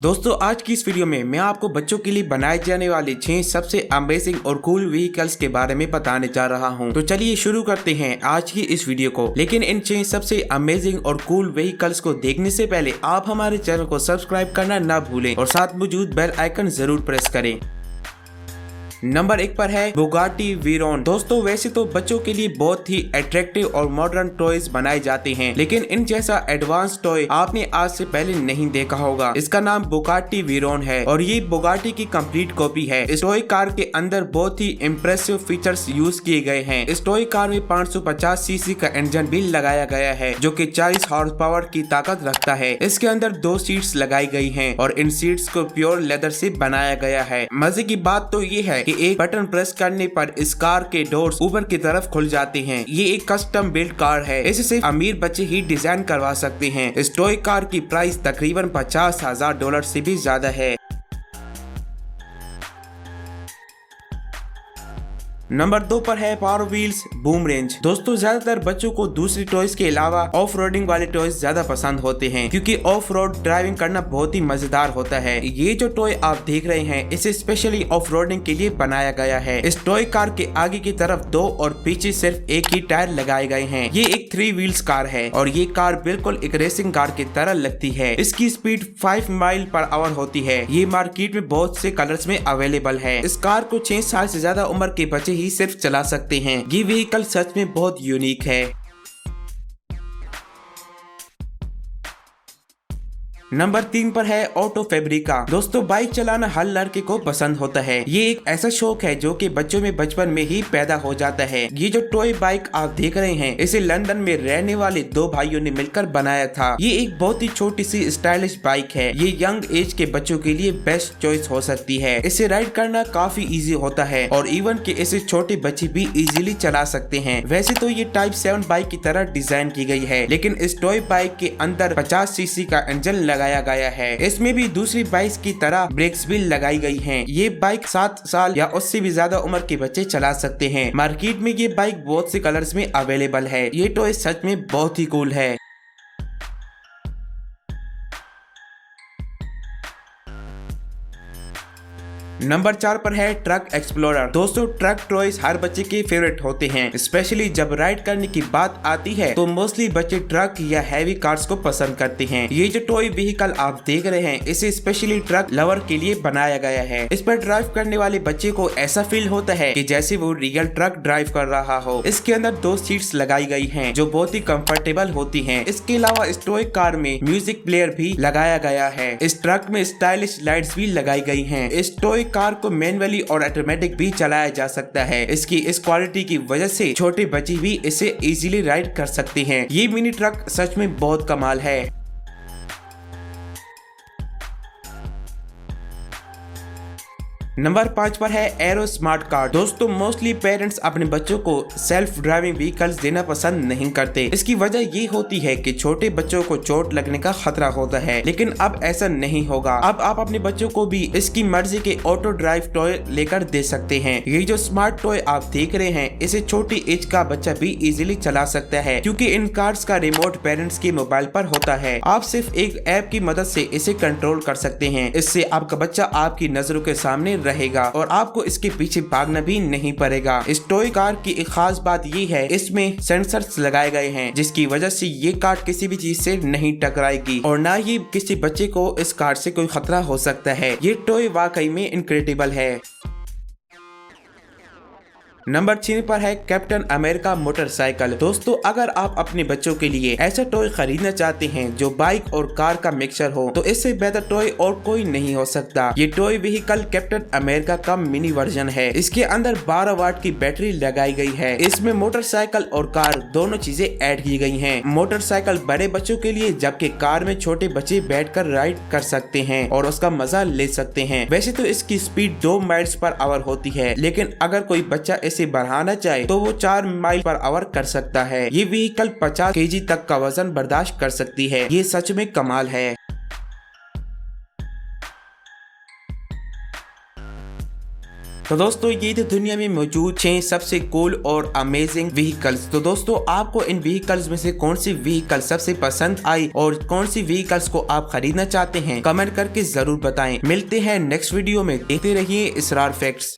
दोस्तों आज की इस वीडियो में मैं आपको बच्चों के लिए बनाए जाने वाले 6 सबसे अमेजिंग और कूल व्हीकल्स के बारे में बताने जा रहा हूं। तो चलिए शुरू करते हैं आज की इस वीडियो को। लेकिन इन 6 सबसे अमेजिंग और कूल व्हीकल्स को देखने से पहले आप हमारे चैनल को सब्सक्राइब करना ना भूलें और साथ मौजूद बेल आइकन जरूर प्रेस करें। नंबर 1 पर है बुगाटी वीरोन। दोस्तों वैसे तो बच्चों के लिए बहुत ही अट्रैक्टिव और मॉडर्न टॉयज बनाए जाते हैं, लेकिन इन जैसा एडवांस टॉय आपने आज से पहले नहीं देखा होगा। इसका नाम बुगाटी वीरोन है और ये बुगाटी की कंप्लीट कॉपी है। इस टॉय कार के अंदर बहुत ही इम्प्रेसिव फीचर्स यूज किए गए हैं। इस टॉय कार में 550 सीसी का इंजन भी लगाया गया है जो कि 40 हॉर्स पावर की ताकत रखता है। इसके अंदर 2 सीट्स लगाई गई हैं और इन सीट्स को प्योर लेदर से बनाया गया है। मजे की बात तो ये है कि एक बटन प्रेस करने पर इस कार के डोर्स ऊपर की तरफ खुल जाते हैं। ये एक कस्टम बिल्ड कार है, इसे सिर्फ अमीर बच्चे ही डिजाइन करवा सकते हैं। इस टॉय कार की प्राइस तकरीबन $50,000 से भी ज्यादा है। नंबर 2 पर है पावर व्हील्स बूम रेंज। दोस्तों ज्यादातर बच्चों को दूसरी टॉयज के अलावा ऑफ रोडिंग वाले टॉयज ज्यादा पसंद होते हैं क्योंकि ऑफ रोड ड्राइविंग करना बहुत ही मजेदार होता है। ये जो टॉय आप देख रहे हैं इसे स्पेशली ऑफ रोडिंग के लिए बनाया गया है। इस टॉय कार के आगे की तरफ 2 और पीछे सिर्फ एक ही टायर लगाए गए हैं। ये एक 3 व्हील्स कार है और ये कार बिल्कुल एक रेसिंग कार की तरह लगती है। इसकी स्पीड 5 माइल पर आवर होती है। ये मार्केट में बहुत से कलर्स में अवेलेबल है। इस कार को 6 साल से ज्यादा उम्र के बच्चे ही सिर्फ चला सकते हैं। ये व्हीकल सच में बहुत यूनिक है। नंबर 3 पर है ऑटो फैब्रिका। दोस्तों बाइक चलाना हर लड़के को पसंद होता है। ये एक ऐसा शौक है जो कि बच्चों में बचपन में ही पैदा हो जाता है। ये जो टॉय बाइक आप देख रहे हैं इसे लंदन में रहने वाले 2 भाइयों ने मिलकर बनाया था। ये एक बहुत ही छोटी सी स्टाइलिश बाइक है। ये यंग एज के बच्चों के लिए बेस्ट चॉइस हो सकती है। इसे राइड करना काफी इजी होता है और इवन के इसे छोटे बच्चे भी इजीली चला सकते हैं। वैसे तो ये टाइप 7 बाइक की तरह डिजाइन की गई है, लेकिन इस टॉय बाइक के अंदर 50 सीसी का इंजन लगाया गया है। इसमें भी दूसरी बाइक की तरह ब्रेक्स भी लगाई गई हैं। ये बाइक 7 साल या उससे भी ज्यादा उम्र के बच्चे चला सकते हैं। मार्केट में ये बाइक बहुत से कलर्स में अवेलेबल है। ये टॉय सच में बहुत ही कूल है। नंबर 4 पर है ट्रक एक्सप्लोरर। दोस्तों ट्रक टॉयज हर बच्चे के फेवरेट होते हैं, स्पेशली जब राइड करने की बात आती है तो मोस्टली बच्चे ट्रक या हैवी कार्स को पसंद करते हैं। ये जो टॉय व्हीकल आप देख रहे हैं इसे स्पेशली ट्रक लवर के लिए बनाया गया है। इस पर ड्राइव करने वाले बच्चे को ऐसा फील होता है कि जैसे वो रियल ट्रक ड्राइव कर रहा हो। इसके अंदर 2 सीट्स लगाई गई हैं जो बहुत ही कंफर्टेबल होती हैं। इसके अलावा इस टॉय कार में म्यूजिक प्लेयर भी लगाया गया है। इस ट्रक में स्टाइलिश लाइट्स भी लगाई गई हैं। इस टॉय कार को मैनुअली और ऑटोमेटिक भी चलाया जा सकता है। इसकी इस क्वालिटी की वजह से छोटे बच्चे भी इसे इजीली राइड कर सकते हैं। ये मिनी ट्रक सच में बहुत कमाल है। नंबर 5 पर है एरो स्मार्ट कार। दोस्तों मोस्टली पेरेंट्स अपने बच्चों को सेल्फ ड्राइविंग व्हीकल्स देना पसंद नहीं करते। इसकी वजह ये होती है कि छोटे बच्चों को चोट लगने का खतरा होता है, लेकिन अब ऐसा नहीं होगा। अब आप अपने बच्चों को भी इसकी मर्जी के ऑटो ड्राइव टॉय लेकर दे सकते हैं। ये जो स्मार्ट टॉय आप देख रहे हैं इसे छोटी एज का बच्चा भी इजीली चला सकता है क्योंकि इन कार्स का रिमोट पेरेंट्स के मोबाइल पर होता है। आप सिर्फ एक ऐप की मदद से इसे कंट्रोल कर सकते हैं। इससे आपका बच्चा आपकी नजरों के सामने रहेगा और आपको इसके पीछे भागना भी नहीं पड़ेगा। इस टॉय कार की एक खास बात ये है इसमें सेंसर्स लगाए गए हैं जिसकी वजह से ये कार किसी भी चीज से नहीं टकराएगी और ना ही किसी बच्चे को इस कार से कोई खतरा हो सकता है। ये टॉय वाकई में इनक्रेडिबल है। नंबर 6 पर है कैप्टन अमेरिका मोटरसाइकिल। दोस्तों अगर आप अपने बच्चों के लिए ऐसा टॉय खरीदना चाहते हैं जो बाइक और कार का मिक्सचर हो तो इससे बेहतर टॉय और कोई नहीं हो सकता। ये टॉय व्हीकल कैप्टन अमेरिका का मिनी वर्जन है। इसके अंदर 12 वाट की बैटरी लगाई गई है। इसमें मोटरसाइकिल और कार दोनों चीजें ऐड की गई हैं। मोटरसाइकिल बड़े बच्चों के लिए जबकि कार में छोटे बच्चे बैठकर राइड कर सकते हैं और उसका मजा ले सकते हैं। वैसे तो इसकी स्पीड 2 माइल्स पर आवर होती है, लेकिन अगर कोई बच्चा इसे बढ़ाना चाहे तो वो 4 माइल पर आवर कर सकता है। ये व्हीकल 50 केजी तक का वजन बर्दाश्त कर सकती है। ये सच में कमाल है। तो दोस्तों ये थे दुनिया में मौजूद 6 सबसे कूल और अमेजिंग व्हीकल्स। तो दोस्तों आपको इन व्हीकल्स में से कौन सी व्हीकल सबसे पसंद आई और कौन सी व्हीकल्स को आप खरीदना चाहते हैं, कमेंट करके जरूर बताएं। मिलते हैं नेक्स्ट वीडियो में, देखते रहिए इसरार फैक्ट्स।